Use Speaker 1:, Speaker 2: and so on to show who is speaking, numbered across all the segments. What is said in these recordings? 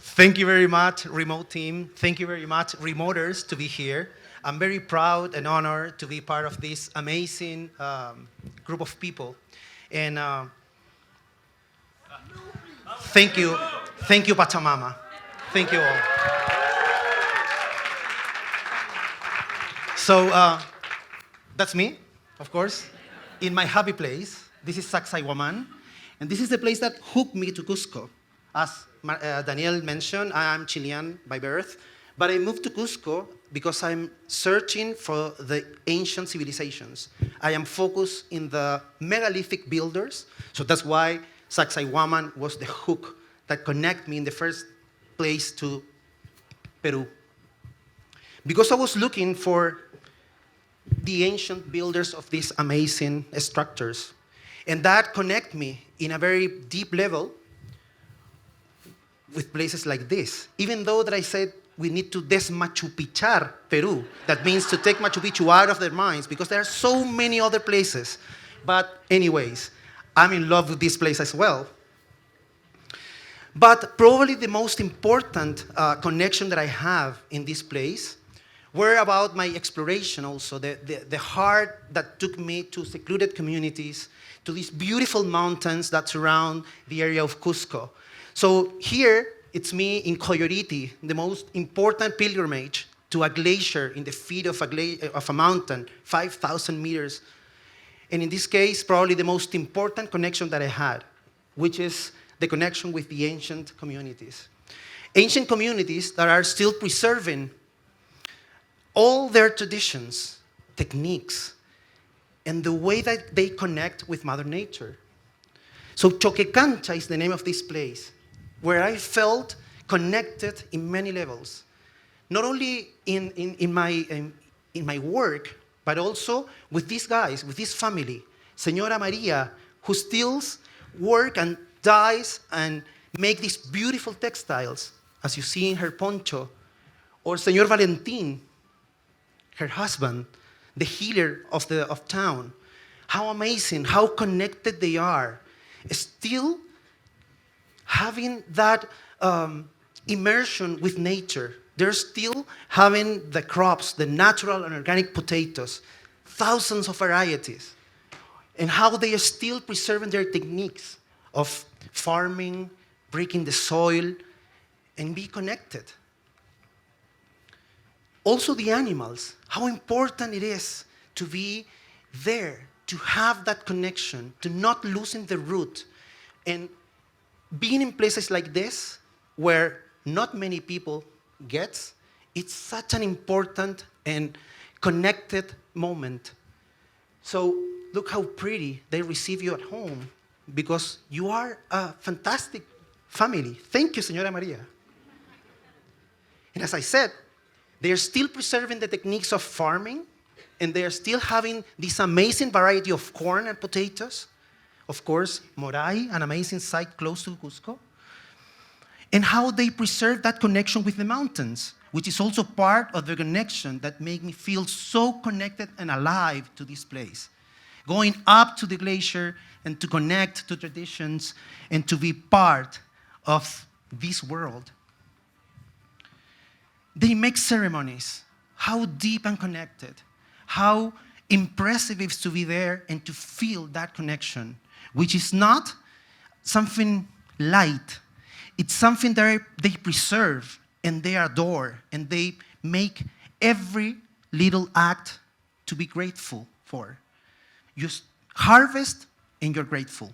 Speaker 1: Thank you very much, remote team. Thank you very much, remoters, to be here. I'm very proud and honored to be part of this amazing group of people. And thank you. Thank you, Pachamama. Thank you all. So that's me, of course, in my happy place. This is Sacsayhuaman, and this is the place that hooked me to Cusco. As Daniel mentioned, I am Chilean by birth, but I moved to Cusco because I'm searching for the ancient civilizations. I am focused in the megalithic builders, so that's why Sacsayhuaman was the hook that connected me in the first place to Peru. Because I was looking for the ancient builders of these amazing structures, and that connect me in a very deep level with places like this. Even though that I said we need to desmachupichar Peru, that means to take Machu Picchu out of their minds, because there are so many other places. But anyways, I'm in love with this place as well. But probably the most important connection that I have in this place were about my exploration also, the heart that took me to secluded communities, to these beautiful mountains that surround the area of Cusco. So here, it's me in Coyoriti, the most important pilgrimage to a glacier in the feet of a mountain, 5,000 meters. And in this case, probably the most important connection that I had, which is the connection with the ancient communities. Ancient communities that are still preserving all their traditions, techniques, and the way that they connect with Mother Nature. So Choquecancha is the name of this place, where I felt connected in many levels, not only in my work, but also with these guys, with this family. Señora Maria, who still work and dyes and make these beautiful textiles, as you see in her poncho, or Señor Valentin, her husband, the healer of town. How amazing, how connected they are. Still having that immersion with nature. They're still having the crops, the natural and organic potatoes, thousands of varieties, and how they are still preserving their techniques of farming, breaking the soil, and be connected. Also the animals, how important it is to be there, to have that connection, to not losing the root. And being in places like this, where not many people get, it's such an important and connected moment. So look how pretty they receive you at home, because you are a fantastic family. Thank you, Señora Maria. And as I said, they are still preserving the techniques of farming, and they are still having this amazing variety of corn and potatoes. Of course, Moray, an amazing site close to Cusco. And how they preserve that connection with the mountains, which is also part of the connection that made me feel so connected and alive to this place. Going up to the glacier and to connect to traditions and to be part of this world. They make ceremonies. How deep and connected. How impressive it is to be there and to feel that connection, which is not something light. It's something that they preserve and they adore, and they make every little act to be grateful for. You harvest and you're grateful.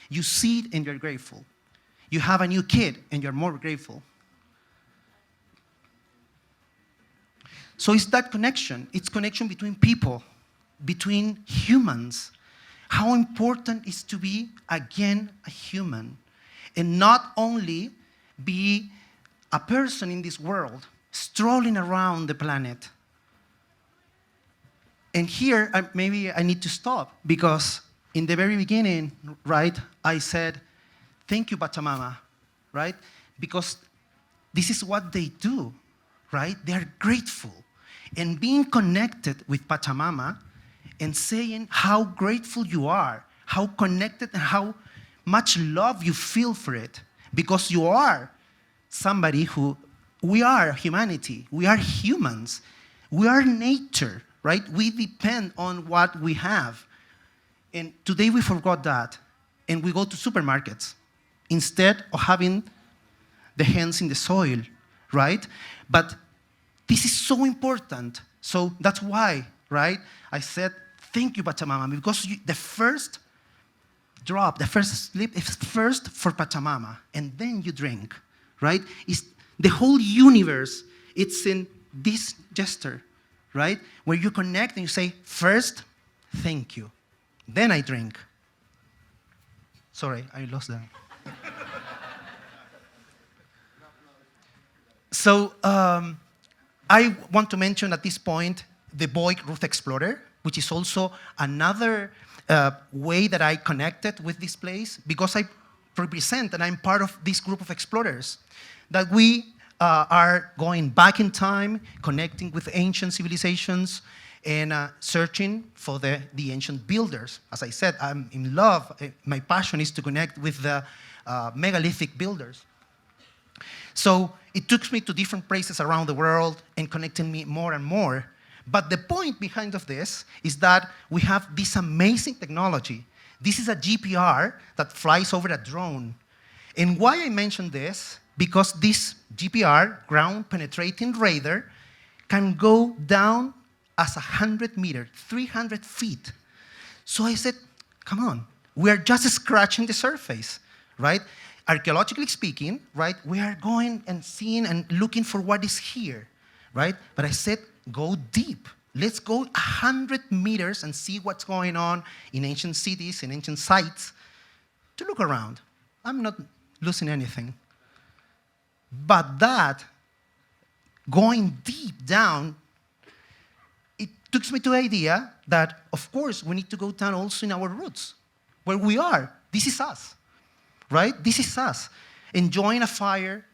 Speaker 1: You seed and you're grateful. You have a new kid and you're more grateful. So it's that connection. It's connection between people, between humans. How important it is to be, again, a human. And not only be a person in this world, strolling around the planet. And here, maybe I need to stop, because in the very beginning, right, I said, thank you, Pachamama, right? Because this is what they do, right? They are grateful. And being connected with Pachamama and saying how grateful you are, how connected and how much love you feel for it, because you are somebody who, we are humanity, we are humans, we are nature, right? We depend on what we have. And today we forgot that, and we go to supermarkets instead of having the hands in the soil, right? But this is so important. So that's why, right? I said, thank you, Pachamama, because the first drop, the first slip is first for Pachamama, and then you drink, right? It's the whole universe, it's in this gesture, right? Where you connect and you say, first, thank you. Then I drink. Sorry, I lost that. So I want to mention at this point the boy Ruth Explorer, which is also another way that I connected with this place, because I represent and I'm part of this group of explorers, that we are going back in time, connecting with ancient civilizations, and searching for the ancient builders. As I said, I'm in love. My passion is to connect with the megalithic builders. So it took me to different places around the world and connecting me more and more. But the point behind of this is that we have this amazing technology. This is a GPR that flies over a drone. And why I mention this? Because this GPR, ground penetrating radar, can go down as 100 meters, 300 feet. So I said, come on, we are just scratching the surface, right? Archaeologically speaking, right, we are going and seeing and looking for what is here, right? But I said, go deep. Let's go 100 meters and see what's going on in ancient cities, in ancient sites, to look around. I'm not losing anything. But that, going deep down, it took me to the idea that, of course, we need to go down also in our roots, where we are. This is us, right? This is us. Enjoying a fire,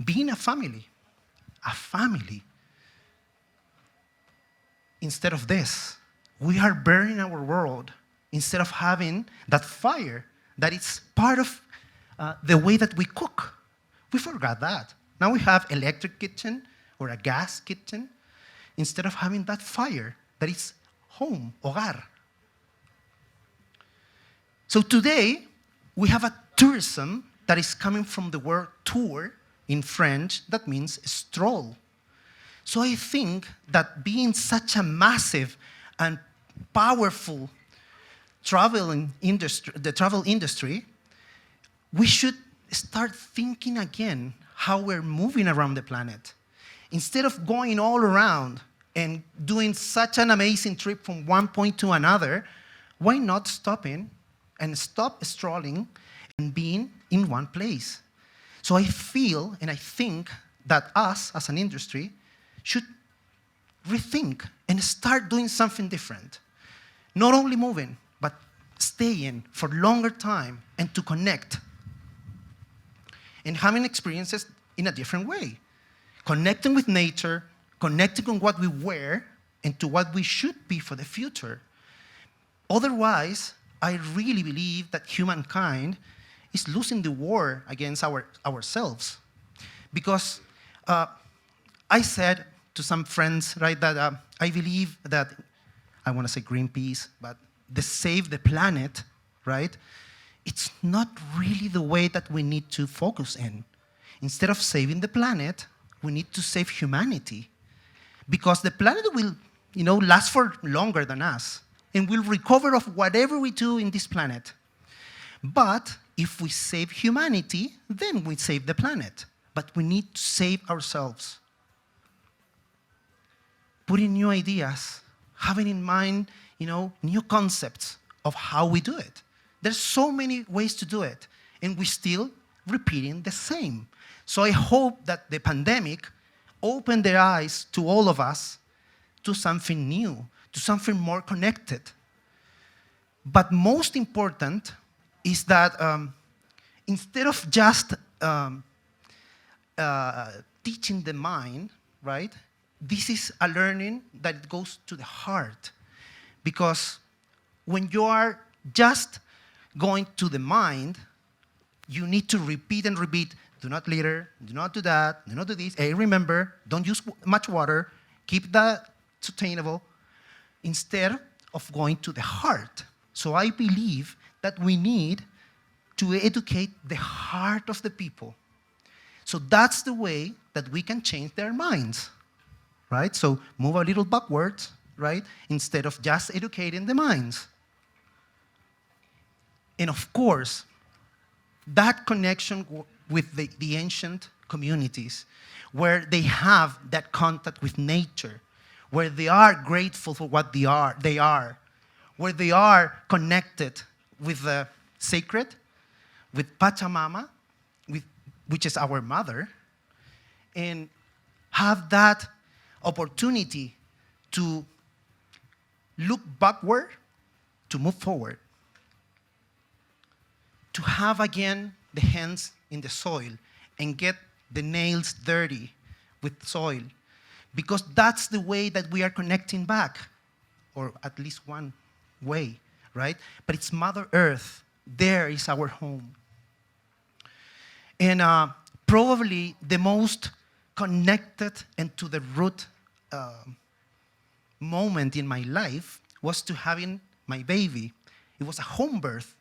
Speaker 1: being a family. A family. Instead of this, we are burning our world instead of having that fire that is part of the way that we cook. We forgot that. Now we have electric kitchen or a gas kitchen instead of having that fire that is home, hogar. So today, we have a tourism that is coming from the word tour in French, that means stroll. So I think that being such a massive and powerful travel industry, we should start thinking again how we're moving around the planet. Instead of going all around and doing such an amazing trip from one point to another, why not stopping and stop strolling and being in one place? So I feel and I think that us as an industry should rethink and start doing something different. Not only moving, but staying for longer time and to connect. And having experiences in a different way. Connecting with nature, connecting on what we wear, and to what we should be for the future. Otherwise, I really believe that humankind is losing the war against ourselves. Because I said to some friends, right, that I believe that, I want to say Greenpeace, but the Save the Planet, right, it's not really the way that we need to focus in. Instead of saving the planet, we need to save humanity. Because the planet will, last for longer than us, and will recover of whatever we do in this planet. But if we save humanity, then we save the planet. But we need to save ourselves. Putting new ideas, having in mind, new concepts of how we do it. There's so many ways to do it, and we're still repeating the same. So I hope that the pandemic opened their eyes to all of us to something new, to something more connected. But most important is that instead of just teaching the mind, right, this is a learning that goes to the heart. Because when you are just going to the mind, you need to repeat and repeat do not litter, do not do that, do not do this. Hey, remember, don't use much water, keep that sustainable, instead of going to the heart. So I believe that we need to educate the heart of the people. So that's the way that we can change their minds, right? So move a little backwards, right? Instead of just educating the minds. And of course, that connection with the ancient communities, where they have that contact with nature, where they are grateful for what they are, where they are connected with the sacred, with Pachamama, which is our mother, and have that opportunity to look backward, to move forward, to have again the hands in the soil and get the nails dirty with soil, because that's the way that we are connecting back, or at least one way, right? But it's Mother Earth. There is our home. And probably the most connected and to the root moment in my life was to having my baby. It was a home birth.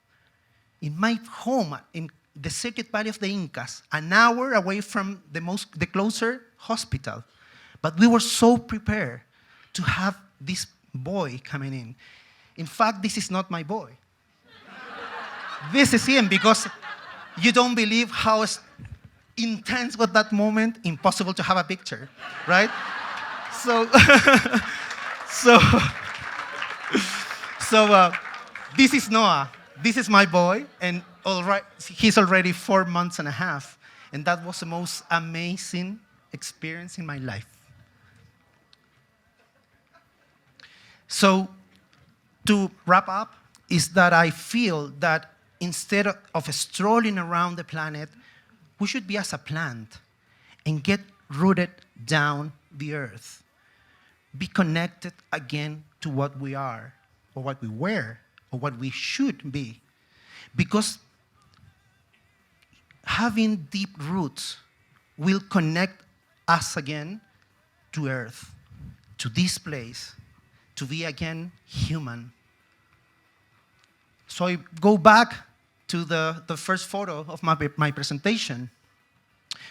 Speaker 1: In my home, in the Circuit Valley of the Incas, an hour away from the closer hospital. But we were so prepared to have this boy coming in. In fact, this is not my boy. This is him, because you don't believe how intense was that moment. Impossible to have a picture, right? So, this is Noah. This is my boy, and he's already 4 months and a half. And that was the most amazing experience in my life. So, to wrap up, is that I feel that instead of strolling around the planet, we should be as a plant and get rooted down the earth. Be connected again to what we are, or what we were, or what we should be. Because having deep roots will connect us again to earth, to this place, to be again human. So I go back to the first photo of my presentation,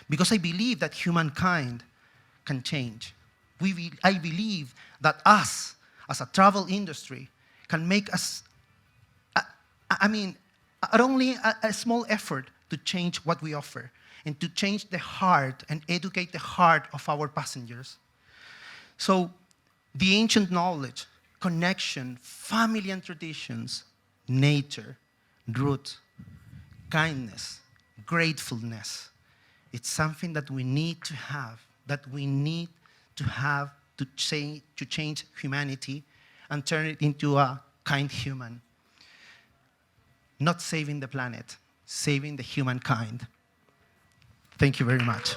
Speaker 1: because I believe that humankind can change. I believe that us, as a travel industry, can make us, only a small effort to change what we offer and to change the heart and educate the heart of our passengers. So the ancient knowledge, connection, family and traditions, nature, roots, kindness, gratefulness. It's something that we need to have, to change humanity and turn it into a kind human. Not saving the planet, saving the humankind. Thank you very much.